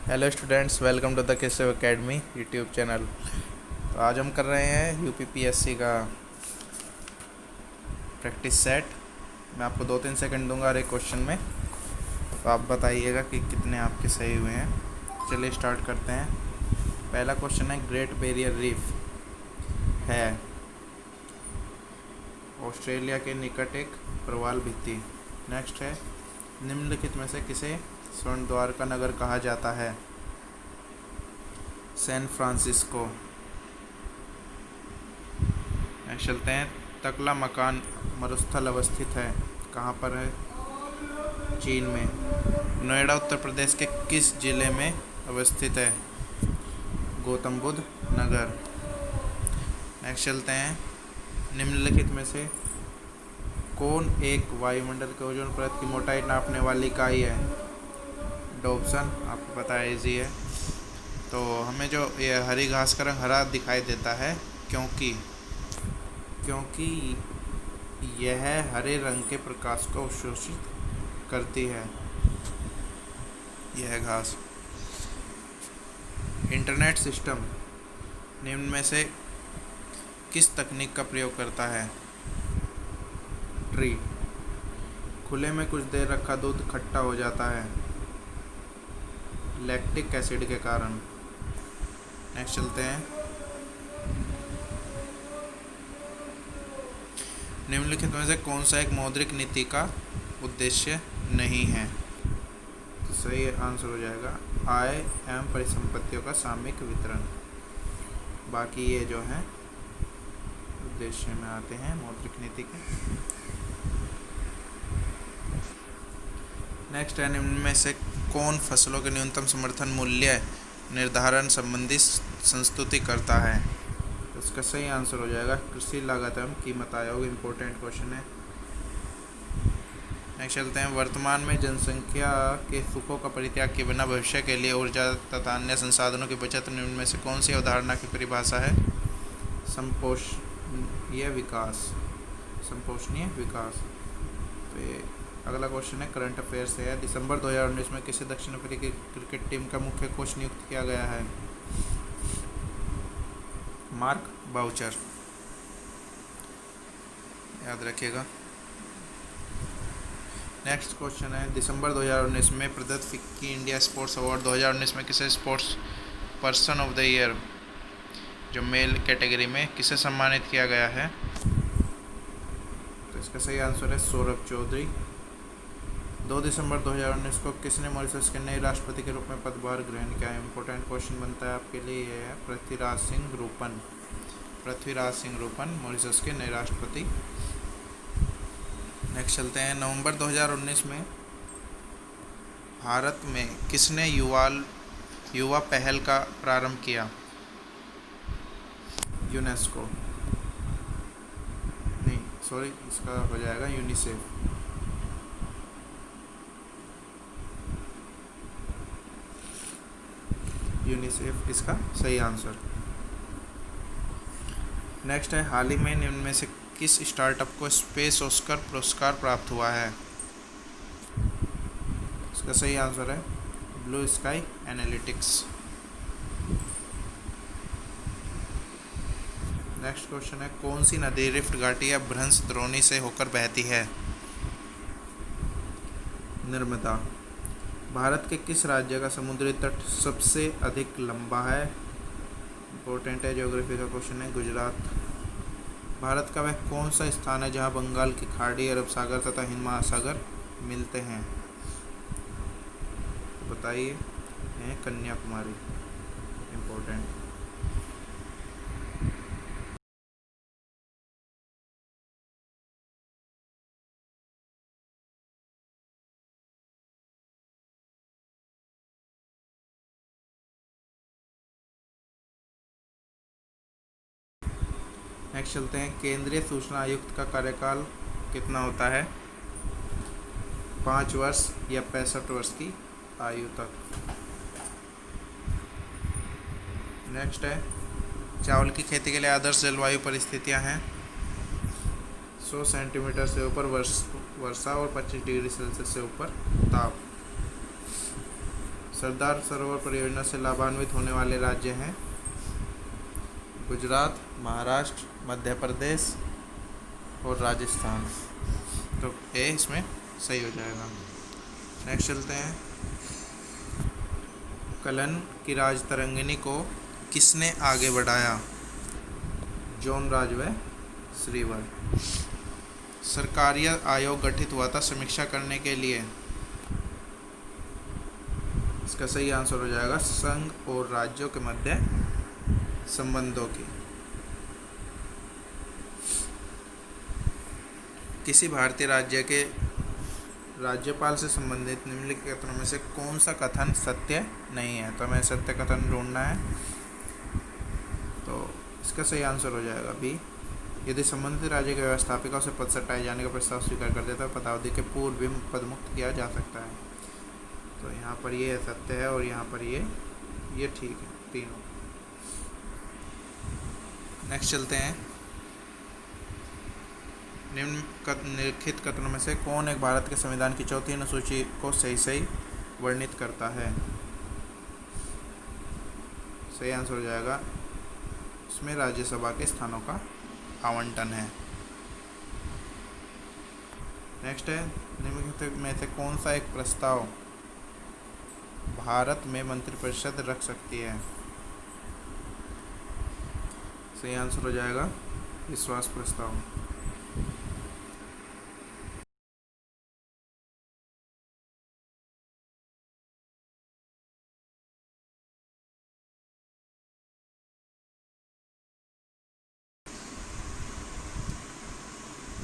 Hello students, welcome to the Keshav academy YouTube channel. तो आज हम कर रहे हैं यूपीपीएससी का प्रैक्टिस सेट। मैं आपको 2-3 सेकंड दूंगा हर एक क्वेश्चन में, तो आप बताइएगा कि कितने आपके सही हुए हैं। चलिए स्टार्ट करते हैं। पहला क्वेश्चन है, ग्रेट बैरियर रीफ है ऑस्ट्रेलिया के निकट एक प्रवाल भित्ति। नेक्स्ट है, निम्नलिखित में से किसे स्वर्ण द्वार का नगर कहा जाता है? San Francisco. नेक्स्ट चलते हैं, तकला मकान मरुस्थल अवस्थित है, कहाँ पर है? चीन में। नोएडा उत्तर प्रदेश के किस जिले में अवस्थित है? गौतम बुद्ध नगर। नेक्स्ट चलते हैं, निम्नलिखित में से कौन एक वायुमंडल के ओजोन परत की मोटाई नापने वाली इकाई है? डॉप्सन। आपको पता है, इजी है। तो हमें जो ये हरी घास का रंग हरा दिखाई देता है क्योंकि यह हरे रंग के प्रकाश को अवशोषित करती है, यह घास। इंटरनेट सिस्टम निम्न में से किस तकनीक का प्रयोग करता है? ट्री। खुले में कुछ देर रखा दूध खट्टा हो जाता है, लैक्टिक एसिड के कारण। नेक्स्ट चलते हैं, निम्नलिखित में से कौन सा एक मौद्रिक नीति का उद्देश्य नहीं है? तो सही आंसर हो जाएगा आय एवं परिसंपत्तियों का सामयिक वितरण। बाकी ये जो है उद्देश्य में आते हैं मौद्रिक नीति के। नेक्स्ट है, निम्न में से कौन फसलों के न्यूनतम समर्थन मूल्य निर्धारण संबंधी संस्तुति करता है? तो इसका सही आंसर हो जाएगा कृषि लागत एवं कीमत आयोग। इम्पोर्टेंट क्वेश्चन है। नेक्स्ट चलते हैं, वर्तमान में जनसंख्या के सुखों का परित्याग के बिना भविष्य के लिए ऊर्जा तथा अन्य संसाधनों की बचत निम्न में से कौन सी अवधारणा की परिभाषा है? संपोषणीय विकास। संपोषणीय विकास। तो ये अगला क्वेश्चन है, करंट अफेयर से है। दिसंबर 2019 में किसे दक्षिण अफ्रीकी क्रिकेट टीम का मुख्य कोच नियुक्त किया गया है? मार्क बाउचर, याद रखिएगा। नेक्स्ट क्वेश्चन है, दिसंबर 2019 में प्रदत्त फिक्की इंडिया स्पोर्ट्स अवार्ड 2019 में किसे sports person of the year जो मेल कैटेगरी में किसे सम्मानित किया गया है? तो इसका सही आंसर है सौरभ चौधरी। 2 दिसंबर 2019 को किसने मॉरिशस के नए राष्ट्रपति के रूप में पदभार ग्रहण किया? इंपॉर्टेंट क्वेश्चन बनता है आपके लिए। यह है पृथ्वीराज सिंह रूपन। पृथ्वीराज सिंह रूपन मॉरिशस के नए राष्ट्रपति। नेक्स्ट चलते हैं, नवंबर 2019 में भारत में किसने युवा पहल का प्रारंभ किया? यूनेस्को। नहीं, सॉरी, इसका हो जाएगा यूनिसेफ। यूनिसेफ इसका सही आंसर। नेक्स्ट है, हाल ही में निम्न में से किस स्टार्टअप को स्पेस ऑस्कर पुरस्कार प्राप्त हुआ है? इसका सही आंसर है blue sky analytics. Next question है, कौन सी नदी रिफ्ट घाटी या भ्रंश द्रोणी से होकर बहती है? नर्मदा। भारत के किस राज्य का समुद्री तट सबसे अधिक लंबा है? इंपॉर्टेंट है, ज्योग्राफी का क्वेश्चन है। गुजरात। भारत का वह कौन सा स्थान है जहां बंगाल की खाड़ी, अरब सागर तथा हिंद महासागर मिलते हैं? तो बताइए। कन्याकुमारी। इम्पोर्टेंट। नेक्स्ट चलते हैं, केंद्रीय सूचना आयुक्त का कार्यकाल कितना होता है? 5 वर्ष या 65 वर्ष की आयु तक। नेक्स्ट है, चावल की खेती के लिए आदर्श जलवायु परिस्थितियां हैं 100 सेंटीमीटर से ऊपर वर्षा और 25 डिग्री सेल्सियस से ऊपर ताप। सरदार सरोवर परियोजना से लाभान्वित होने वाले राज्य हैं गुजरात, महाराष्ट्र, मध्य प्रदेश और राजस्थान। तो ए इसमें सही हो जाएगा। नेक्स्ट चलते हैं। कलन की राजतरंगिणी को किसने आगे बढ़ाया? जॉन राज व श्रीवर। सरकारीय आयोग गठित हुआ था समीक्षा करने के लिए। इसका सही आंसर हो जाएगा संघ और राज्यों के मध्य संबंधों की। किसी भारतीय राज्य के राज्यपाल से संबंधित निम्नलिखित कथनों में से कौन सा कथन सत्य नहीं है? तो हमें सत्य कथन ढूंढना है। तो इसका सही आंसर हो जाएगा बी। यदि संबंधित राज्य के व्यवस्थापिका से पद से हटाए जाने का प्रस्ताव स्वीकार कर देता है पदावधि के पूर्व भी पदमुक्त किया जा सकता है। तो यहाँ पर ये सत्य है और यहाँ पर ये ठीक है तीनों। नेक्स्ट चलते हैं। निम्नलिखित कथनों में से कौन एक भारत के संविधान की चौथी अनुसूची को सही वर्णित करता है? सही आंसर हो जाएगा इसमें राज्यसभा के स्थानों का आवंटन है। नेक्स्ट है। निम्नलिखित में से कौन सा एक प्रस्ताव भारत में मंत्रिपरिषद रख सकती है? सही आंसर हो जाएगा विश्वास प्रस्ताव।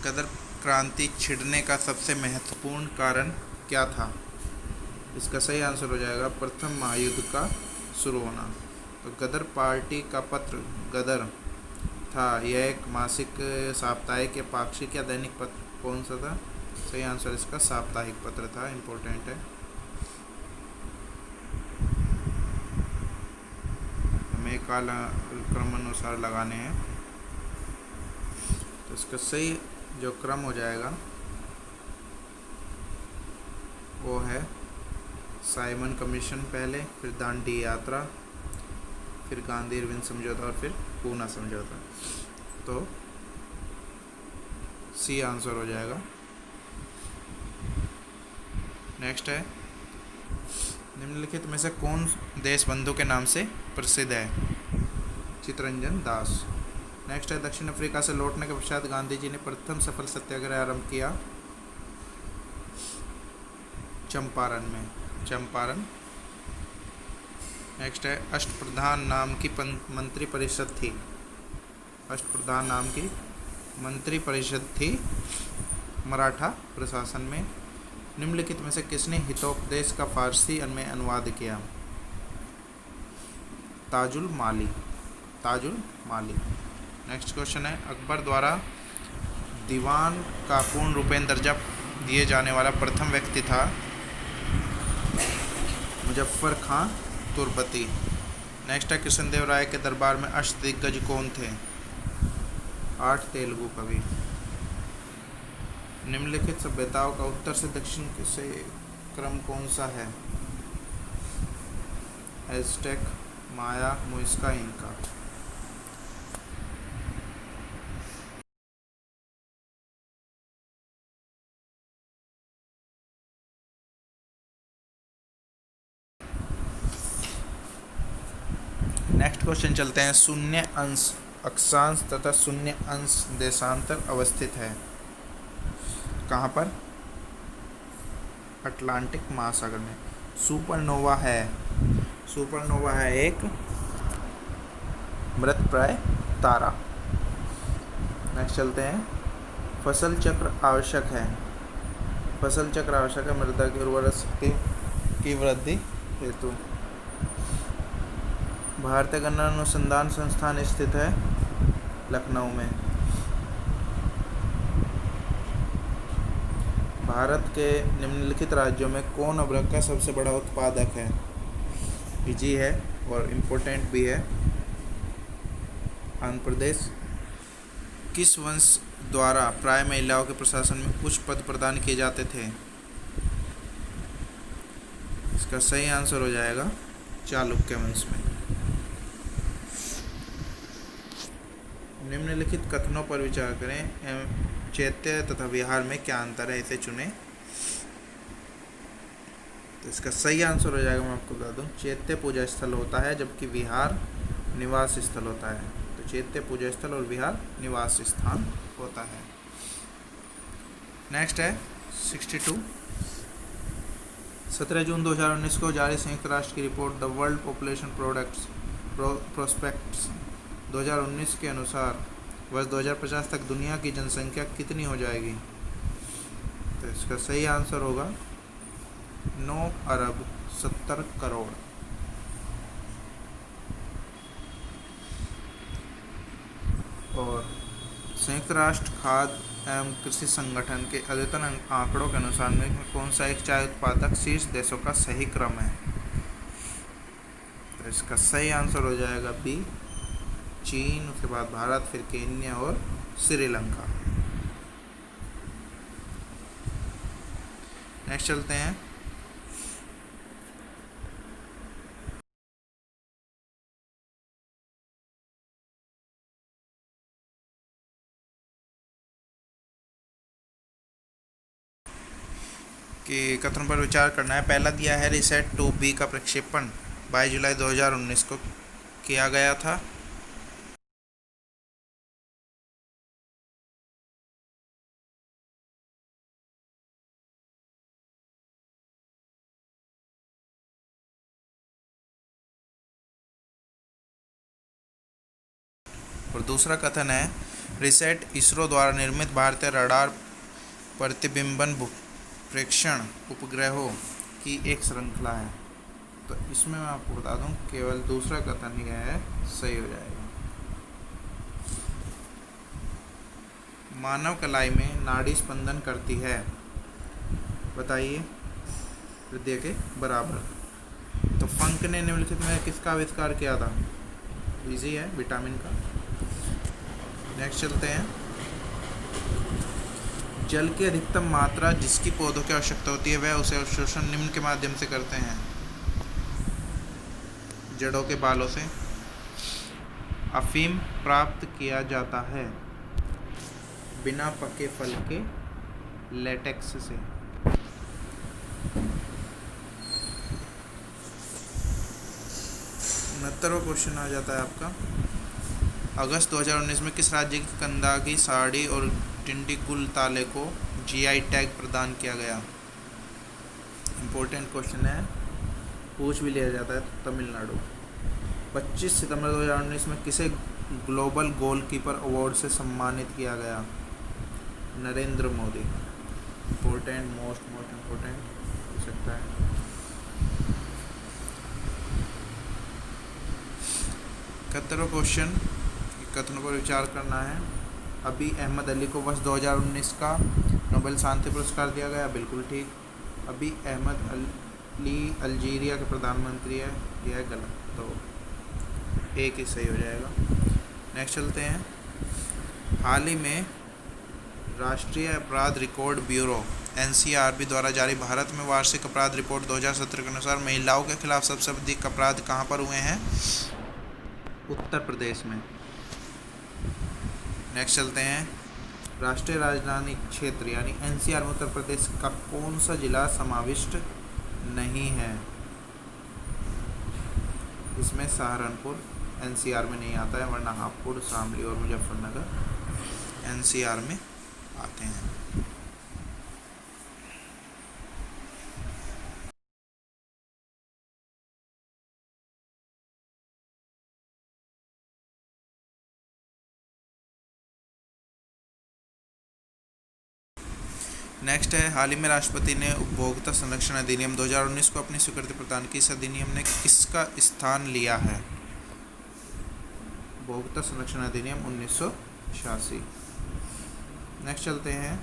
गदर क्रांति छिड़ने का सबसे महत्वपूर्ण कारण क्या था? इसका सही आंसर हो जाएगा प्रथम महायुद्ध का शुरू होना। तो गदर पार्टी का पत्र गदर था, यह एक मासिक, साप्ताहिक या पाक्षिक या दैनिक पत्र कौन सा था? सही आंसर इसका साप्ताहिक पत्र था। इम्पोर्टेंट है। हमें काल क्रम अनुसार लगाने हैं। तो इसका सही जो क्रम हो जाएगा वो है साइमन कमीशन पहले, फिर दांडी यात्रा, फिर गांधी इरविन समझौता और फिर पूना समझौता। तो सी आंसर हो जाएगा। नेक्स्ट है। निम्नलिखित में से कौन देश बंधु के नाम से प्रसिद्ध है? चित्तरंजन दास। नेक्स्ट है। दक्षिण अफ्रीका से लौटने के पश्चात गांधी जी ने प्रथम सफल सत्याग्रह आरंभ किया चंपारण में। चंपारण। नेक्स्ट है। अष्टप्रधान नाम की मंत्री परिषद थी। अष्टप्रधान नाम की मंत्री परिषद थी मराठा प्रशासन में। निम्नलिखित में से किसने हितोपदेश का फारसी में अनुवाद किया? ताजुल माली। ताजुल माली। नेक्स्ट क्वेश्चन है। अकबर द्वारा दीवान का पूर्ण रूपेण दर्जा दिए जाने वाला प्रथम व्यक्ति था मुजफ्फर खां तुर्बती। नेक्स्ट है। कृष्णदेव राय के दरबार में अष्टदिग्गज कौन थे? 8 तेलुगु कवि। निम्नलिखित सभ्यताओं का उत्तर से दक्षिण से क्रम कौन सा है? एज़टेक, माया, मुइस्का, इनका। नेक्स्ट क्वेश्चन चलते हैं। शून्य अंश अक्षांश तथा शून्य अंश देशांतर अवस्थित है कहाँ पर? अटलांटिक महासागर में। सुपरनोवा है। सुपरनोवा है एक मृतप्राय तारा। नेक्स्ट चलते हैं। फसल चक्र आवश्यक है। फसल चक्र आवश्यक है मृदा की उर्वरक शक्ति की वृद्धि हेतु। भारतीय गन्ना अनुसंधान संस्थान स्थित है लखनऊ में। भारत के निम्नलिखित राज्यों में कौन अदरक का सबसे बड़ा उत्पादक है? इजी है और इम्पोर्टेंट भी है। आंध्र प्रदेश। किस वंश द्वारा प्राय महिलाओं के प्रशासन में उच्च पद प्रदान किए जाते थे? इसका सही आंसर हो जाएगा चालुक्य वंश में। निम्नलिखित कथनों पर विचार करें। चैत्य तथा विहार में क्या अंतर है, इसे चुनें। तो इसका सही आंसर हो जाएगा, मैं आपको बता दूं, चैत्य पूजा स्थल होता है जबकि विहार निवास स्थल होता है। तो चैत्य पूजा स्थल और विहार निवास स्थान होता है। नेक्स्ट है 62। 17 जून 2019 को जारी संयुक्त राष्ट्र की report the world population prospects 2019 के अनुसार वर्ष 2050 तक दुनिया की जनसंख्या कितनी हो जाएगी। तो इसका सही आंसर होगा 9 अरब 70 करोड़। और संयुक्त राष्ट्र खाद्य एवं कृषि संगठन के अद्यतन आंकड़ों के अनुसार में कौन सा एक चाय उत्पादक शीर्ष देशों का सही क्रम है। तो इसका सही आंसर हो जाएगा बी, चीन, उसके बाद भारत, फिर केन्या और श्रीलंका। नेक्स्ट चलते हैं। कि कथन पर विचार करना है। पहला दिया है रिसेट 2B का प्रक्षेपण 22 जुलाई 2019 को किया गया था। और दूसरा कथन है रिसेट इसरो द्वारा निर्मित भारतीय रडार प्रतिबिंबन प्रेक्षण उपग्रहों की एक श्रृंखला है। तो इसमें मैं आपको बता दूं केवल दूसरा कथन ही है सही हो जाएगा। मानव कलाई में नाड़ी स्पंदन करती है, बताइए, हृदय के बराबर। तो फंक ने निम्नलिखित में किसका आविष्कार किया था। इजी है, विटामिन का। नेक्स्ट चलते हैं। जल की अधिकतम मात्रा जिसकी पौधों की आवश्यकता होती है वह उसे अवशोषण निम्न के माध्यम से करते हैं। जड़ों के बालों से। अफीम प्राप्त किया जाता है बिना पके फल के लेटेक्स से। 69वां क्वेश्चन आ जाता है आपका। अगस्त 2019 में किस राज्य की कंदागी साड़ी और टिंडिगुल ताले को जीआई टैग प्रदान किया गया। इम्पोर्टेंट क्वेश्चन है, पूछ भी लिया जाता है। तमिलनाडु। 25 सितंबर 2019 में किसे ग्लोबल गोलकीपर अवार्ड से सम्मानित किया गया। Narendra Modi. Important, most important हो सकता है। इकहत्तरवां क्वेश्चन, कथनों पर विचार करना है। अभी अहमद अली को वर्ष 2019 का नोबेल शांति पुरस्कार दिया गया, बिल्कुल ठीक। अभी अहमद अली अल्जीरिया के प्रधानमंत्री है, यह है गलत, तो एक ही सही हो जाएगा। नेक्स्ट चलते हैं। हाल ही में राष्ट्रीय अपराध रिकॉर्ड ब्यूरो एनसीआरबी द्वारा जारी भारत में वार्षिक अपराध रिपोर्ट 2017 के अनुसार महिलाओं के खिलाफ सबसे अधिक अपराध कहां पर हुए हैं। उत्तर प्रदेश में। नेक्स्ट चलते हैं। राष्ट्रीय राजधानी क्षेत्र यानी एनसीआर में उत्तर प्रदेश का कौन सा जिला समाविष्ट नहीं है। इसमें सहारनपुर एनसीआर में नहीं आता है, वरना हापुड़, शामली और मुजफ्फरनगर एनसीआर में आते हैं। नेक्स्ट है। हाल ही में राष्ट्रपति ने उपभोक्ता संरक्षण अधिनियम 2019 को अपनी स्वीकृति प्रदान की। इस अधिनियम ने किसका स्थान लिया है। उपभोक्ता संरक्षण अधिनियम 1986। नेक्स्ट चलते हैं।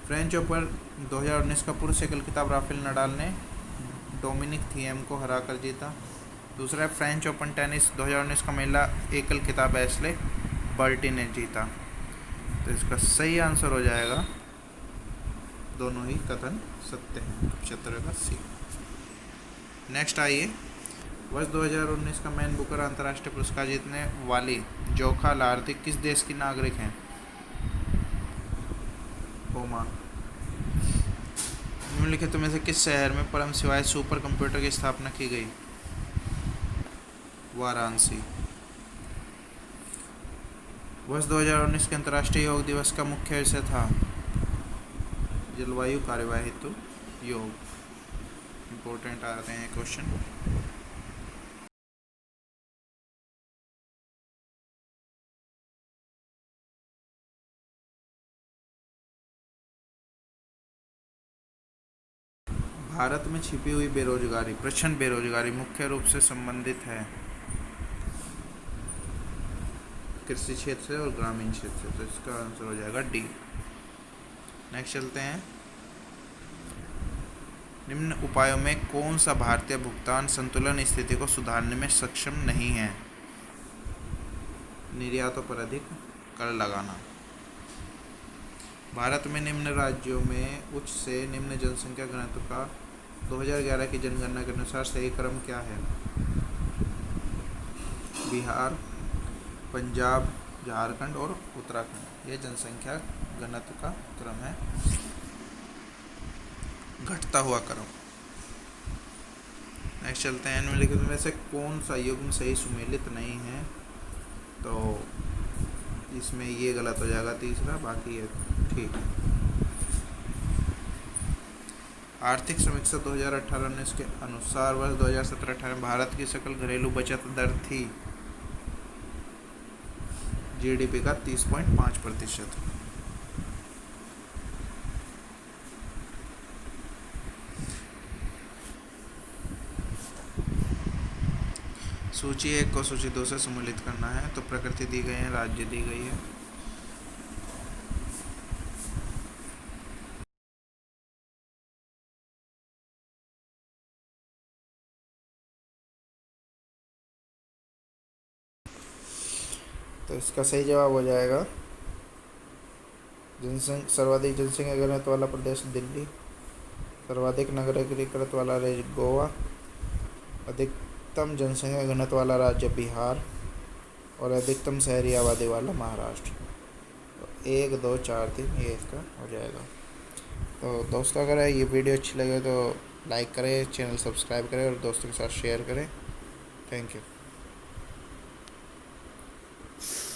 फ्रेंच ओपन 2019 का पुरुष एकल खिताब राफेल नडाल ने डोमिनिक थिएम को हराकर जीता। दूसरा है फ्रेंच ओपन टेनिस 2019 का महिला एकल खिताब एशले बर्टी ने जीता। तो इसका सही आंसर हो जाएगा, दोनों ही कथन सत्य हैं। क्षेत्र का सी। नेक्स्ट आइए, वर्ष 2019 का मैन बुकर अंतर्राष्ट्रीय पुरस्कार जीतने वाली जोखा लार्ती किस देश की नागरिक हैं? ओमान। निम्नलिखित में से किस शहर में परम शिवाय सुपर कंप्यूटर की स्थापना की गई? वाराणसी। वर्ष 2019 के अंतर्राष्ट्रीय योग दिवस का मुख्य विषय था? जलवायु कार्यवाही हेतु योग। इंपॉर्टेंट आते हैं क्वेश्चन। भारत में छिपी हुई बेरोजगारी, प्रचंड बेरोजगारी मुख्य रूप से संबंधित है कृषि क्षेत्र से और ग्रामीण क्षेत्र से। तो इसका आंसर हो जाएगा डी। नेक्स्ट चलते हैं, निम्न उपायों में कौन सा भारतीय भुगतान संतुलन स्थिति को सुधारने में सक्षम नहीं है? निर्यातों पर अधिक कर लगाना। भारत में निम्न राज्यों में उच्च से निम्न जनसंख्या घनत्व का 2011 की जनगणना के अनुसार सही क्रम क्या है? बिहार, पंजाब, झारखंड और उत्तराखंड। ये जनसंख्या घनत्व का क्रम है, घटता हुआ क्रम। नेक्स्ट चलते हैं, निम्नलिखित में से कौन सा युग्म सही सुमेलित नहीं है? तो इसमें ये गलत हो जाएगा तीसरा, बाकी ये ठीक है। आर्थिक समीक्षा 2018-19 के अनुसार वर्ष 2017-18 में भारत की सकल घरेलू बचत दर थी जीडीपी का 30.5%। सूची 1 को सूची 2 से सम्मिलित करना है। तो प्रकृति दी गई है, राज्य दी गई है। तो इसका सही जवाब हो जाएगा सर्वाधिक जनसंख्या घनत्व वाला प्रदेश दिल्ली, सर्वाधिक नगरीकृत वाला राज्य गोवा, अधिकतम जनसंख्या घनत्व वाला राज्य बिहार और अधिकतम शहरी आबादी वाला महाराष्ट्र। तो 1 2 4 3 ये इसका हो जाएगा। तो दोस्तों, अगर ये वीडियो अच्छी लगे तो लाइक करें, चैनल सब्सक्राइब करें और दोस्तों के साथ शेयर करें। Thank you.